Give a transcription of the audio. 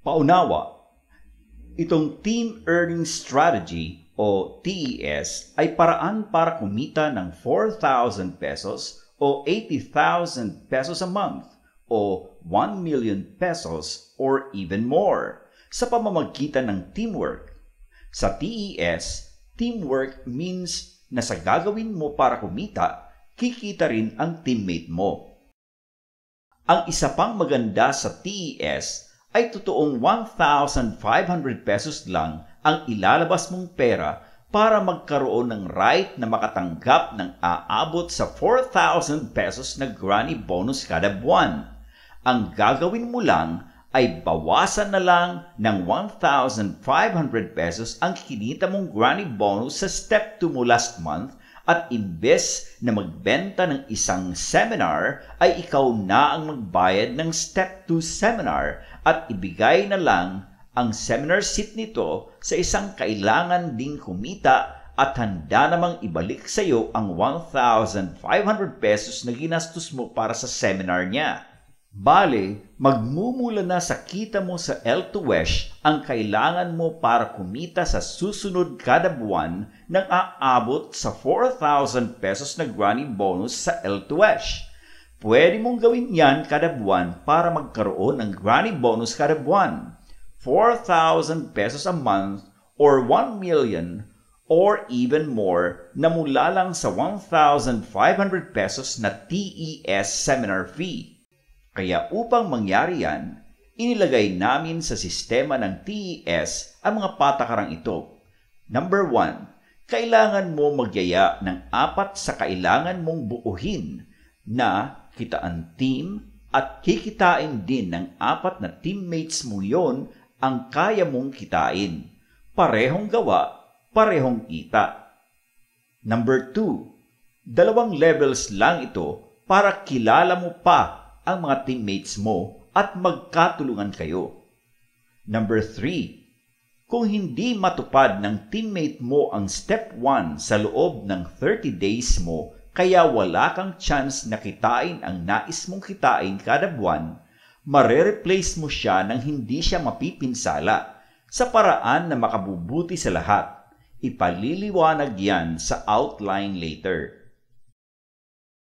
Paunawa, itong Team Earning Strategy o TES ay paraan para kumita ng 4,000 pesos o 80,000 pesos a month o 1 million pesos or even more sa pamamagitan ng teamwork. Sa TES, teamwork means na sa gagawin mo para kumita, kikita rin ang teammate mo. Ang isa pang maganda sa TES ay totoong 1,500 pesos lang ang ilalabas mong pera para magkaroon ng right na makatanggap ng aabot sa 4,000 pesos na granny bonus kada buwan. Ang gagawin mo lang ay bawasan na lang ng 1,500 pesos ang kinita mong granny bonus sa step 2 mo last month at imbes na magbenta ng isang seminar ay ikaw na ang magbayad ng step 2 seminar at ibigay na lang ang seminar seat nito sa isang kailangan ding kumita at handa namang ibalik sa iyo ang 1,500 pesos na ginastos mo para sa seminar niya. Bale, magmumula na sa kita mo sa L2Wesh ang kailangan mo para kumita sa susunod kada buwan ng aabot sa 4,000 pesos na granny bonus sa L2Wesh. Pwede mong gawin yan kada buwan para magkaroon ng granny bonus kada buwan, 4,000 pesos a month or 1 million or even more na mula lang sa 1,500 pesos na TES seminar fee. Kaya upang mangyari yan, inilagay namin sa sistema ng TES ang mga patakarang ito. Number 1, kailangan mo magyaya ng 4 sa kailangan mong buuhin na kitaan team at kikitain din ng 4 na teammates mo yon ang kaya mong kitain. Parehong gawa, parehong kita. Number 2, 2 levels lang ito para kilala mo pa ang mga teammates mo at magkatulungan kayo. Number 3, kung hindi matupad ng teammate mo ang step 1 sa loob ng 30 days mo kaya wala kang chance na kitain ang nais mong kitain kada buwan, mare-replace mo siya nang hindi siya mapipinsala sa paraan na makabubuti sa lahat. Ipaliliwanag yan sa outline later.